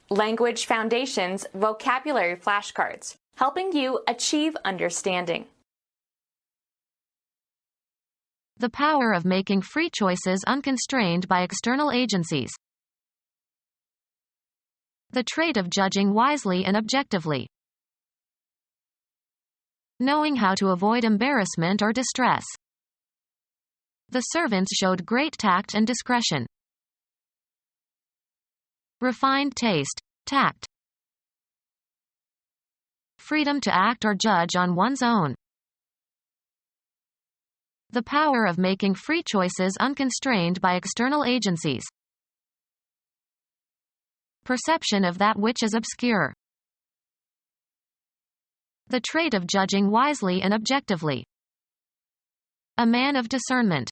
Language Foundations Vocabulary Flashcards, helping you achieve understanding. The power of making free choices unconstrained by external agencies. The trait of judging wisely and objectively. Knowing how to avoid embarrassment or distress. The servants showed great tact and discretion. Refined taste, tact. Freedom to act or judge on one's own. The power of making free choices unconstrained by external agencies. Perception of that which is obscure. The trait of judging wisely and objectively. A man of discernment.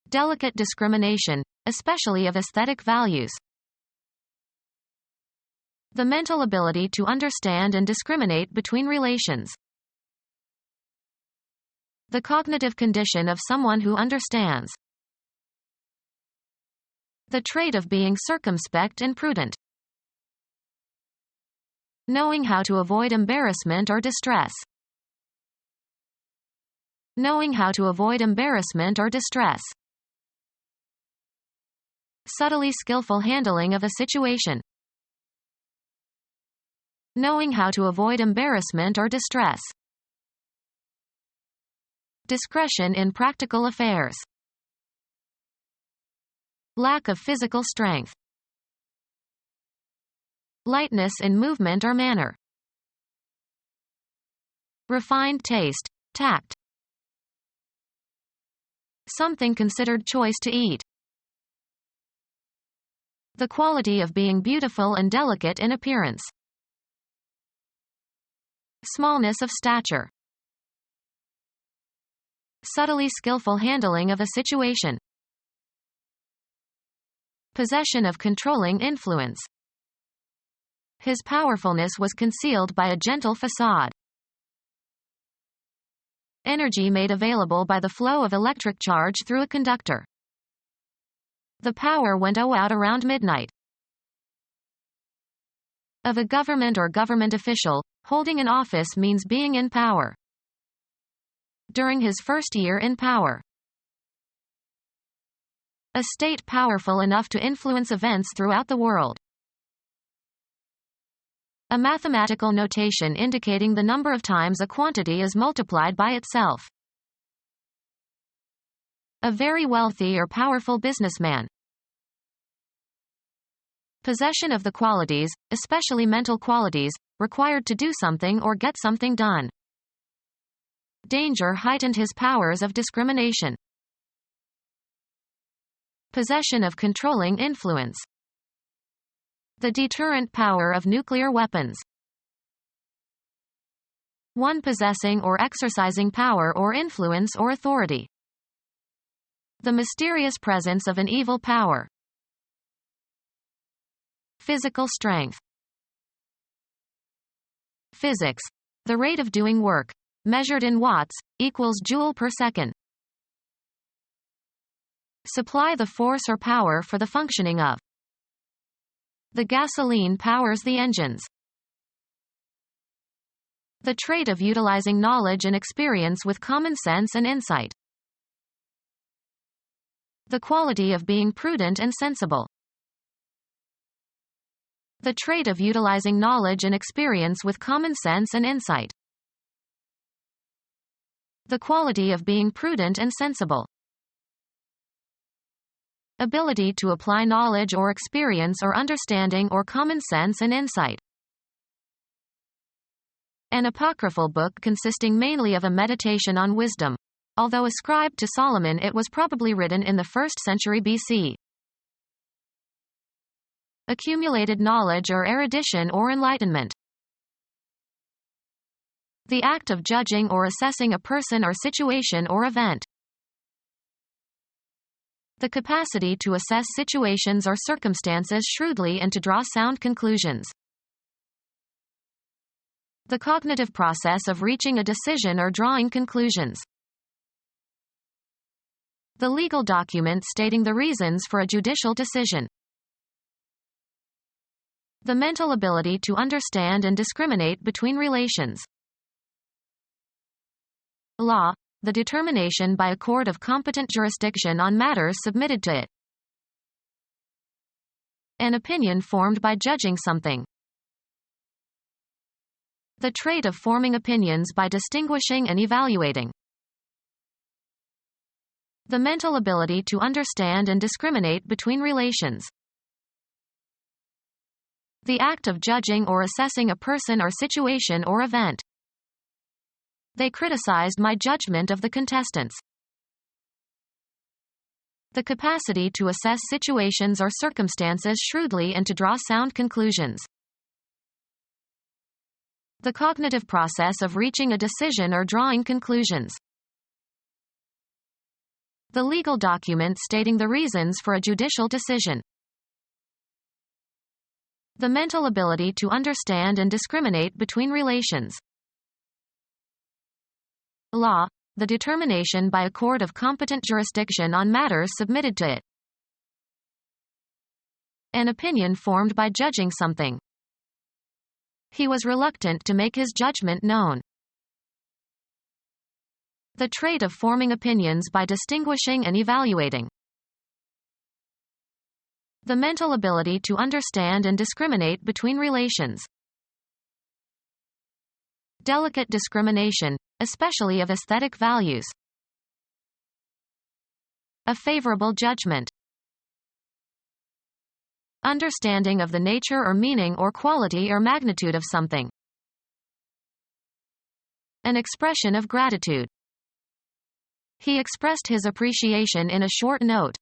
Delicate discrimination, especially of aesthetic values. The mental ability to understand and discriminate between relations. The cognitive condition of someone who understands. The trait of being circumspect and prudent. Knowing how to avoid embarrassment or distress. Knowing how to avoid embarrassment or distress. Subtly skillful handling of a situation. Knowing how to avoid embarrassment or distress. Discretion in practical affairs. Lack of physical strength. Lightness in movement or manner. Refined taste, tact. Something considered choice to eat. The quality of being beautiful and delicate in appearance. Smallness of stature. Subtly skillful handling of a situation. Possession of controlling influence. His powerfulness was concealed by a gentle facade. Energy made available by the flow of electric charge through a conductor. The power went out around midnight. Of a government or government official, holding an office means being in power. During his first year in power. A state powerful enough to influence events throughout the world. A mathematical notation indicating the number of times a quantity is multiplied by itself. A very wealthy or powerful businessman. Possession of the qualities, especially mental qualities, required to do something or get something done. Danger heightened his powers of discrimination. Possession of controlling influence. The deterrent power of nuclear weapons. One possessing or exercising power or influence or authority. The mysterious presence of an evil power. Physical strength. Physics. The rate of doing work, measured in watts, equals joule per second. Supply the force or power for the functioning of. The gasoline powers the engines. The trait of utilizing knowledge and experience with common sense and insight. The quality of being prudent and sensible. The trait of utilizing knowledge and experience with common sense and insight. The quality of being prudent and sensible. Ability to apply knowledge or experience or understanding or common sense and insight. An apocryphal book consisting mainly of a meditation on wisdom. Although ascribed to Solomon, it was probably written in the 1st century BC. Accumulated knowledge or erudition or enlightenment. The act of judging or assessing a person or situation or event. The capacity to assess situations or circumstances shrewdly and to draw sound conclusions. The cognitive process of reaching a decision or drawing conclusions. The legal document stating the reasons for a judicial decision. The mental ability to understand and discriminate between relations. Law, the determination by a court of competent jurisdiction on matters submitted to it. An opinion formed by judging something. The trait of forming opinions by distinguishing and evaluating. The mental ability to understand and discriminate between relations. The act of judging or assessing a person or situation or event. They criticized my judgment of the contestants. The capacity to assess situations or circumstances shrewdly and to draw sound conclusions. The cognitive process of reaching a decision or drawing conclusions. The legal document stating the reasons for a judicial decision. The mental ability to understand and discriminate between relations. Law, the determination by a court of competent jurisdiction on matters submitted to it. An opinion formed by judging something. He was reluctant to make his judgment known. The trait of forming opinions by distinguishing and evaluating. The mental ability to understand and discriminate between relations. Delicate discrimination, especially of aesthetic values. A favorable judgment. Understanding of the nature or meaning or quality or magnitude of something. An expression of gratitude. He expressed his appreciation in a short note.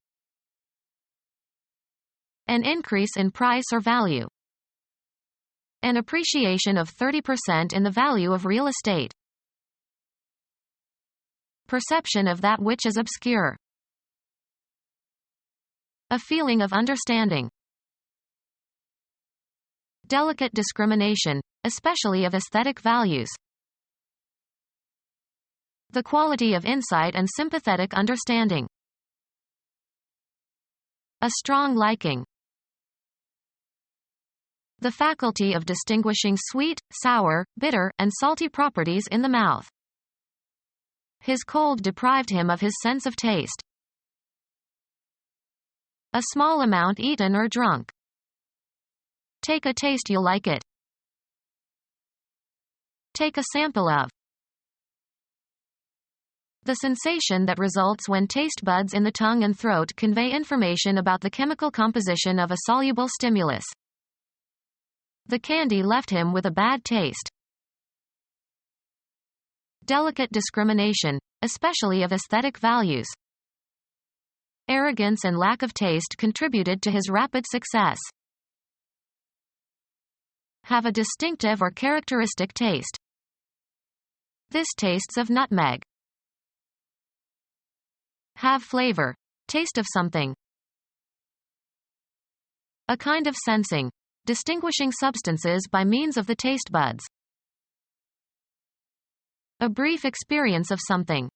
An increase in price or value. An appreciation of 30% in the value of real estate. Perception of that which is obscure. A feeling of understanding. Delicate discrimination, especially of aesthetic values. The quality of insight and sympathetic understanding. A strong liking. The faculty of distinguishing sweet, sour, bitter, and salty properties in the mouth. His cold deprived him of his sense of taste. A small amount eaten or drunk. Take a taste, you'll like it. Take a sample of. The sensation that results when taste buds in the tongue and throat convey information about the chemical composition of a soluble stimulus. The candy left him with a bad taste. Delicate discrimination, especially of aesthetic values. Arrogance and lack of taste contributed to his rapid success. Have a distinctive or characteristic taste. This tastes of nutmeg. Have flavor. Taste of something. A kind of sensing. Distinguishing substances by means of the taste buds. A brief experience of something.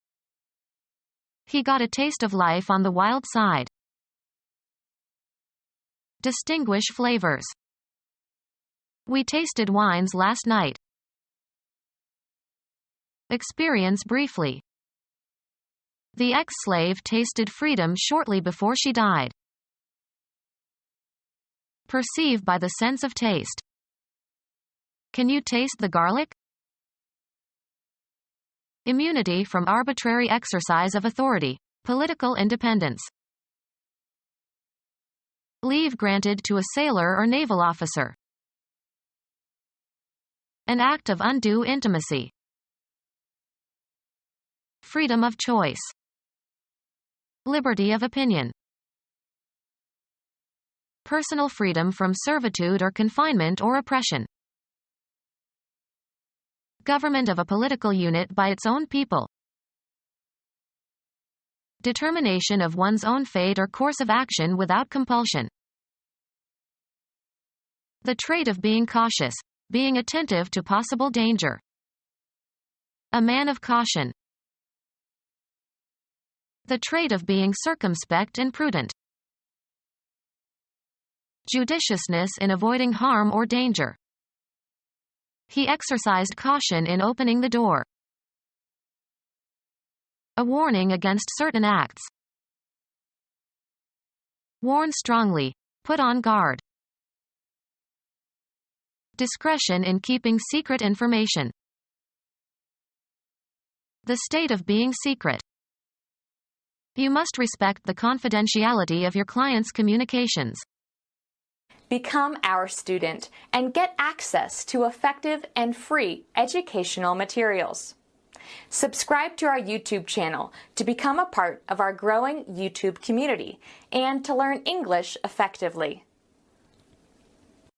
He got a taste of life on the wild side. Distinguish flavors. We tasted wines last night. Experience briefly. The ex-slave tasted freedom shortly before she died. Perceive by the sense of taste. Can you taste the garlic? Immunity from arbitrary exercise of authority. Political independence. Leave granted to a sailor or naval officer. An act of undue intimacy. Freedom of choice. Liberty of opinion. Personal freedom from servitude or confinement or oppression. Government of a political unit by its own people. Determination of one's own fate or course of action without compulsion. The trait of being cautious, being attentive to possible danger. A man of caution. The trait of being circumspect and prudent. Judiciousness in avoiding harm or danger. He exercised caution in opening the door. A warning against certain acts. Warn strongly. Put on guard. Discretion in keeping secret information. The state of being secret. You must respect the confidentiality of your client's communications. Become our student and get access to effective and free educational materials. Subscribe to our YouTube channel to become a part of our growing YouTube community and to learn English effectively.